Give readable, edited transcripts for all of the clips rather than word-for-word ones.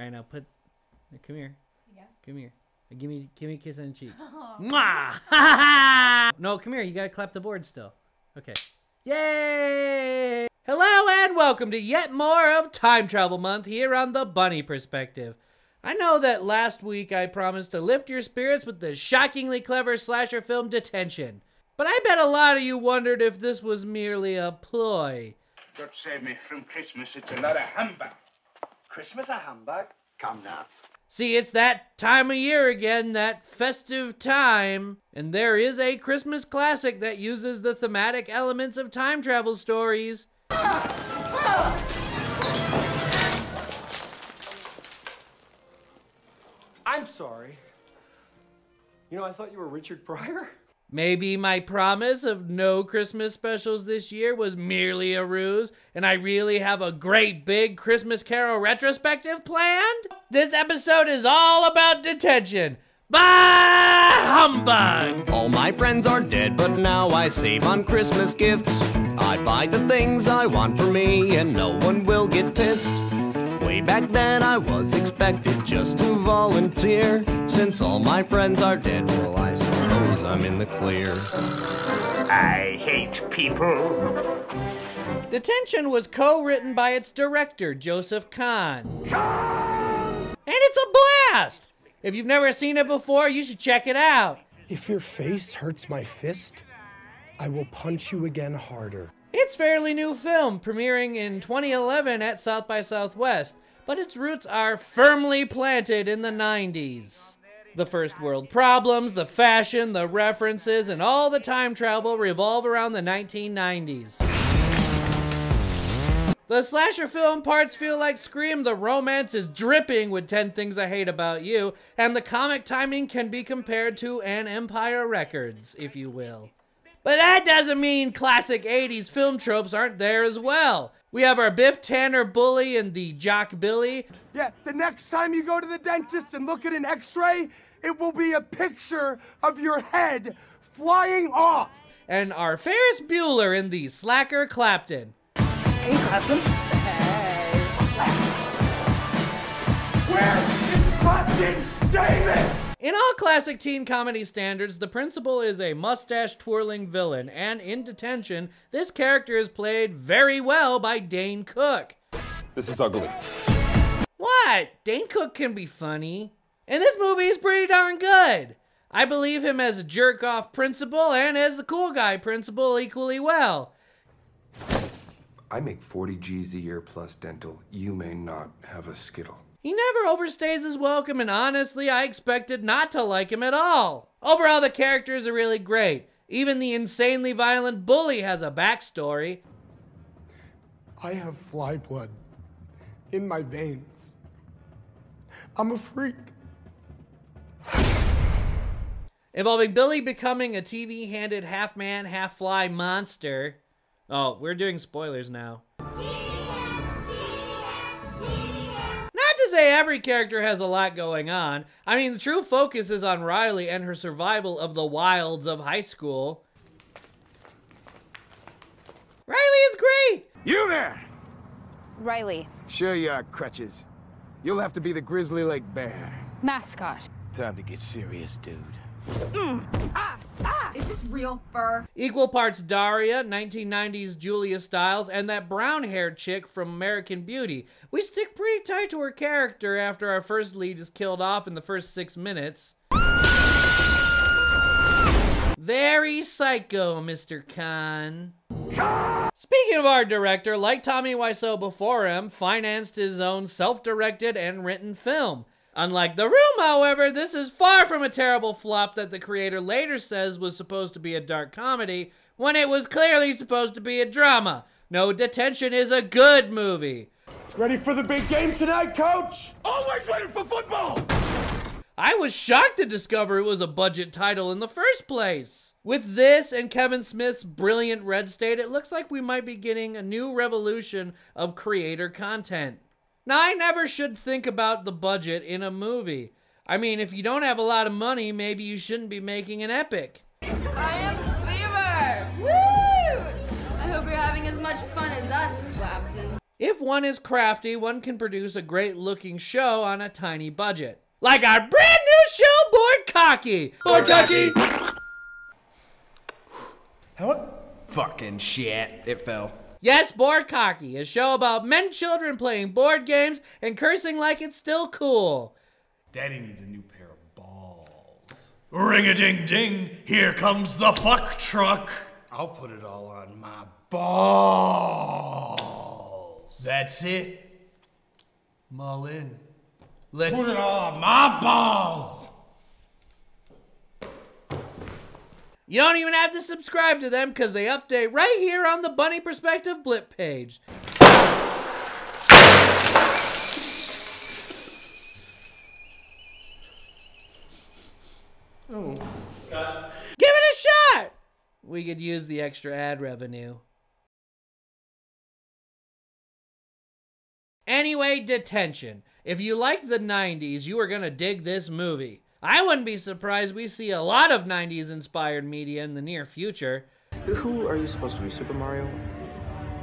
All right, now put. Come here. Yeah. Come here. Give me a kiss on the cheek. Mwah! No, come here. You gotta clap the board still. Okay. Yay! Hello and welcome to yet more of Time Travel Month here on the Bunny Perspective. I know that last week I promised to lift your spirits with the shockingly clever slasher film Detention. But I bet a lot of you wondered if this was merely a ploy. God save me from Christmas, it's a lot of humbug. Christmas a humbug? Come now. See, it's that time of year again, that festive time. And there is a Christmas classic that uses the thematic elements of time travel stories. I'm sorry. You know, I thought you were Richard Pryor. Maybe my promise of no Christmas specials this year was merely a ruse, and I really have a great big Christmas Carol retrospective planned? This episode is all about Detention. Bah humbug! All my friends are dead, but now I save on Christmas gifts. I buy the things I want for me, and no one will get pissed. Way back then I was expected just to volunteer. Since all my friends are dead, well, I suppose I'm in the clear. I hate people. Detention was co-written by its director, Joseph Kahn. And it's a blast! If you've never seen it before, you should check it out. If your face hurts my fist, I will punch you again harder. It's a fairly new film, premiering in 2011 at South by Southwest, but its roots are firmly planted in the 90s. The first world problems, the fashion, the references, and all the time travel revolve around the 1990s. The slasher film parts feel like Scream, the romance is dripping with 10 Things I Hate About You, and the comic timing can be compared to an Empire Records, if you will. But that doesn't mean classic 80s film tropes aren't there as well. We have our Biff Tanner bully and the jock Billy. Yeah, the next time you go to the dentist and look at an x-ray, it will be a picture of your head flying off. And our Ferris Bueller and the slacker Clapton. Hey, Clapton. Hey. Where is Clapton Davis? In all classic teen comedy standards, the principal is a mustache-twirling villain, and in Detention, this character is played very well by Dane Cook. This is ugly. What? Dane Cook can be funny. And this movie is pretty darn good. I believe him as a jerk-off principal and as the cool guy principal equally well. I make 40 G's a year plus dental. You may not have a Skittle. He never overstays his welcome, and honestly, I expected not to like him at all. Overall, the characters are really great. Even the insanely violent bully has a backstory. I have fly blood in my veins. I'm a freak. Involving Billy becoming a TV-handed half-man, half-fly monster. Oh, we're doing spoilers now. Not to say every character has a lot going on. I mean, the true focus is on Riley and her survival of the wilds of high school. Riley is great! You there! Riley. Sure you are, Crutches. You'll have to be the Grizzly Lake Bear. Mascot. Time to get serious, dude. Is this real fur? Equal parts Daria, 1990s Julia Stiles, and that brown-haired chick from American Beauty. We stick pretty tight to her character after our first lead is killed off in the first 6 minutes. Very psycho, Mr. Khan. Speaking of our director, like Tommy Wiseau before him, financed his own self-directed and written film. Unlike The Room, however, this is far from a terrible flop that the creator later says was supposed to be a dark comedy, when it was clearly supposed to be a drama. No, Detention is a good movie. Ready for the big game tonight, Coach? Always ready for football! I was shocked to discover it was a budget title in the first place. With this and Kevin Smith's brilliant Red State, it looks like we might be getting a new revolution of creator content. Now, I never should think about the budget in a movie. I mean, if you don't have a lot of money, maybe you shouldn't be making an epic. I am Fever! Woo! I hope you're having as much fun as us, Clapton. If one is crafty, one can produce a great looking show on a tiny budget. Like our brand new show, Bored Cocky! Bored Cocky! What? Fucking shit. It fell. Yes, Bored Cocky, a show about men children playing board games and cursing like it's still cool. Daddy needs a new pair of balls. Ring-a-ding-ding, here comes the fuck truck. I'll put it all on my balls. That's it. Mull in. Let's Put it all on my balls. You don't even have to subscribe to them because they update right here on the Bunny Perspective Blip page. Oh. Give it a shot! We could use the extra ad revenue. Anyway, Detention. If you liked the 90s, you are gonna dig this movie. I wouldn't be surprised we see a lot of 90s inspired media in the near future. Who are you supposed to be, Super Mario?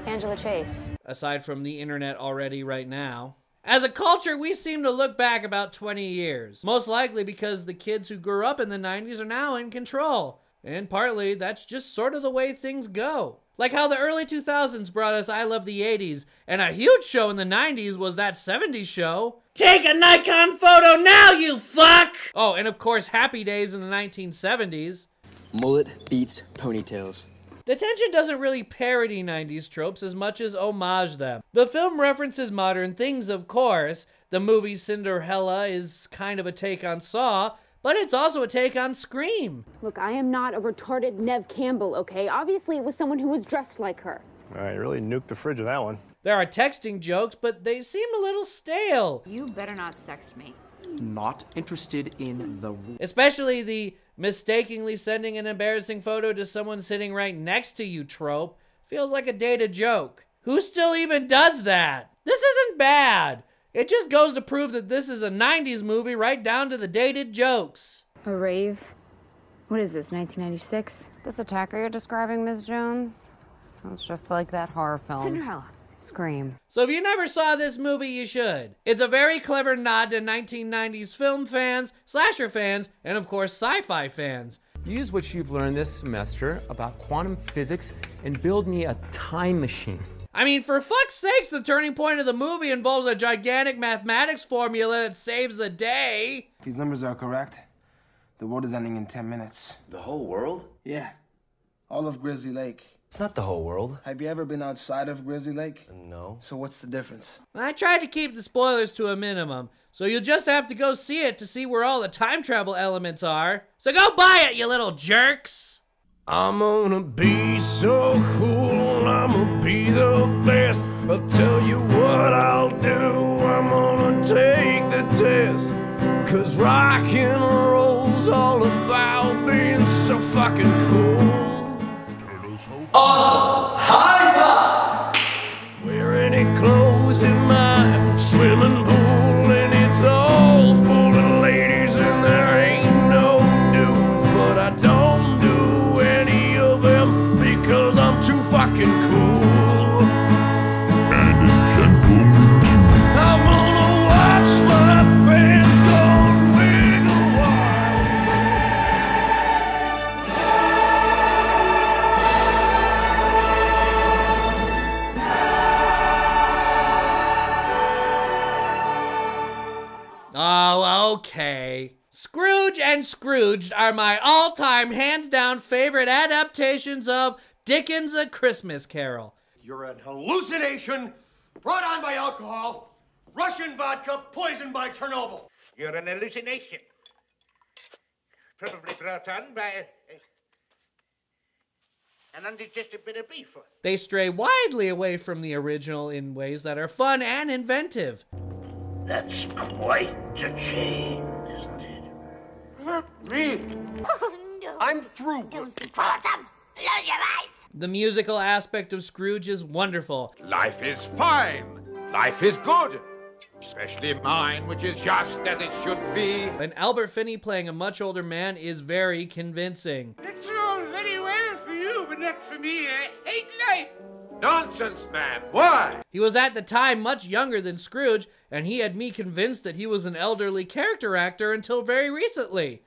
Angela Chase. Aside from the internet already right now. As a culture, we seem to look back about 20 years. Most likely because the kids who grew up in the 90s are now in control. And partly, that's just sort of the way things go. Like how the early 2000s brought us I Love the 80s, and a huge show in the 90s was that 70s show. Take a Nikon photo now, you fuck! Oh, and of course, Happy Days in the 1970s. Mullet beats ponytails. Detention doesn't really parody 90s tropes as much as homage them. The film references modern things, of course. The movie Cinderella is kind of a take on Saw, but it's also a take on Scream. Look, I am not a retarded Nev Campbell, okay? Obviously, it was someone who was dressed like her. All right, you really nuked the fridge with that one. There are texting jokes, but they seem a little stale. You better not sext me. Not interested in the... Especially the mistakenly sending an embarrassing photo to someone sitting right next to you trope. Feels like a dated joke. Who still even does that? This isn't bad. It just goes to prove that this is a 90s movie right down to the dated jokes. A rave? What is this, 1996? This attacker you're describing, Ms. Jones? Sounds just like that horror film. Cinderella. Scream. So if you never saw this movie, you should. It's a very clever nod to 1990s film fans, slasher fans, and of course sci-fi fans. Use what you've learned this semester about quantum physics and build me a time machine. I mean, for fuck's sakes, the turning point of the movie involves a gigantic mathematics formula that saves the day. If these numbers are correct, the world is ending in 10 minutes. The whole world? Yeah. All of Grizzly Lake. It's not the whole world. Have you ever been outside of Grizzly Lake? No. So what's the difference? I tried to keep the spoilers to a minimum, so you'll just have to go see it to see where all the time travel elements are. So go buy it, you little jerks! I'm gonna be so cool, I'm gonna be the best. I'll tell you what I'll do, I'm gonna take the test. 'Cause rock and roll's all about being so fucking cool. Awesome! High five! Wearing any clothes in my swimming pool, and it's all full of ladies, and there ain't no dudes, but I don't do any of them because I'm too fucking cool. And gentlemen, I'm gonna watch my fans go wiggle wild. Oh, okay. Scrooge and Scrooged are my all-time, hands-down favorite adaptations of Dickens' A Christmas Carol. You're an hallucination brought on by alcohol, Russian vodka poisoned by Chernobyl. You're an hallucination. Probably brought on by an undigested bit of beef. They stray widely away from the original in ways that are fun and inventive. That's quite a change, isn't it? Me? Oh, no. I'm through. Don't be quarrelsome. Close your eyes. The musical aspect of Scrooge is wonderful. Life is fine. Life is good. Especially mine, which is just as it should be. And Albert Finney playing a much older man is very convincing. That's all very well for you, but not for me. I hate life. Nonsense, man. Why? He was at the time much younger than Scrooge, and he had me convinced that he was an elderly character actor until very recently.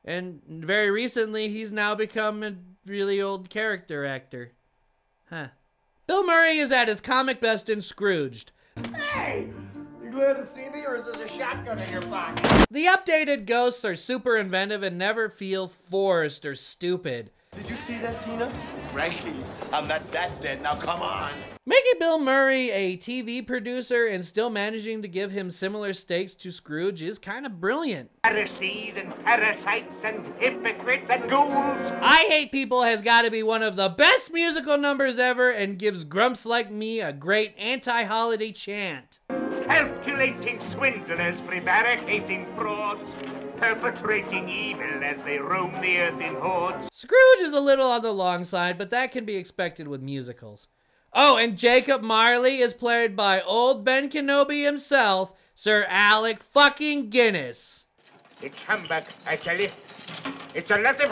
And very recently, he's now become a really old character actor. Huh. Bill Murray is at his comic best in Scrooged. Hey! You glad to see me, or is this a shotgun in your pocket? The updated ghosts are super inventive and never feel forced or stupid. Did you see that, Tina? Frankly, I'm not that dead. Now come on. Making Bill Murray a TV producer and still managing to give him similar stakes to Scrooge is kind of brilliant. Pharisees and parasites and hypocrites and ghouls. I Hate People has got to be one of the best musical numbers ever and gives grumps like me a great anti-holiday chant. Calculating swindlers, prevaricating frauds, perpetrating evil as they roam the earth in hordes. Scrooge is a little on the long side, but that can be expected with musicals. Oh, and Jacob Marley is played by old Ben Kenobi himself, Sir Alec fucking Guinness. It's humbug, I tell you. It's a lot of...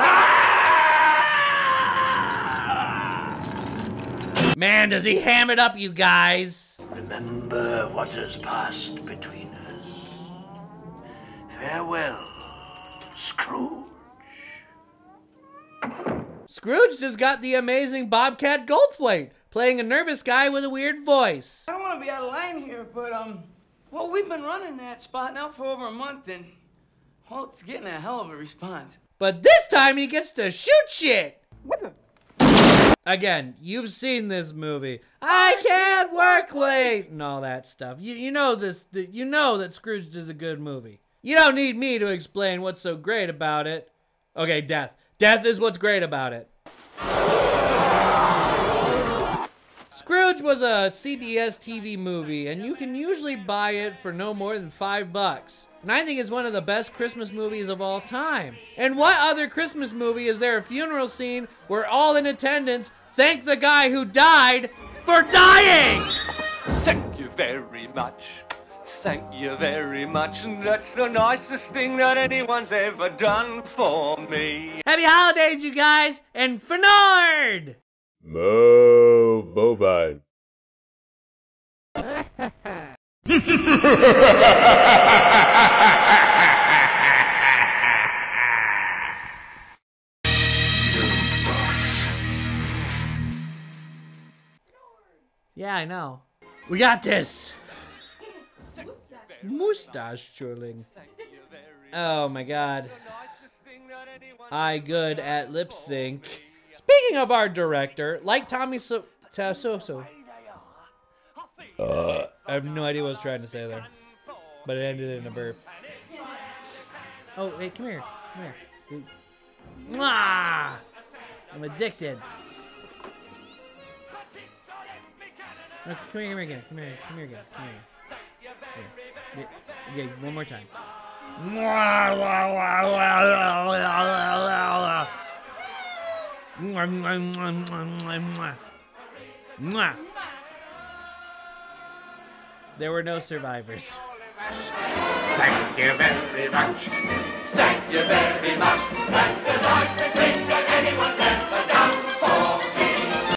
Man, does he ham it up, you guys. Remember what has passed between us. Farewell, Scrooge. Scrooge just got the amazing Bobcat Goldthwait, playing a nervous guy with a weird voice. I don't want to be out of line here, but, well, we've been running that spot now for over a month, and, well, it's getting a hell of a response. But this time he gets to shoot shit. What the? Again, you've seen this movie. I can't work late and all that stuff. You know this. You know that Scrooge is a good movie. You don't need me to explain what's so great about it. Okay, death. Death is what's great about it. Scrooge was a CBS TV movie, and you can usually buy it for no more than $5. And I think it's one of the best Christmas movies of all time. And what other Christmas movie is there a funeral scene where all in attendance thank the guy who died for dying? Thank you very much. Thank you very much. And that's the nicest thing that anyone's ever done for me. Happy holidays, you guys, and Fernard! Mo bovine. Yeah, I know. We got this. Mustache twirling. Oh my god. I good at lip sync. Speaking of our director, like Tommy I have no idea what I was trying to say there, but it ended in a burp. Oh, hey, come here. Come here. Mwah! I'm addicted. Okay, come here again. Come here again. Come here. Yeah, one more time. There were no survivors. Thank you very much. Thank you very much. That's the nicest thing that anyone's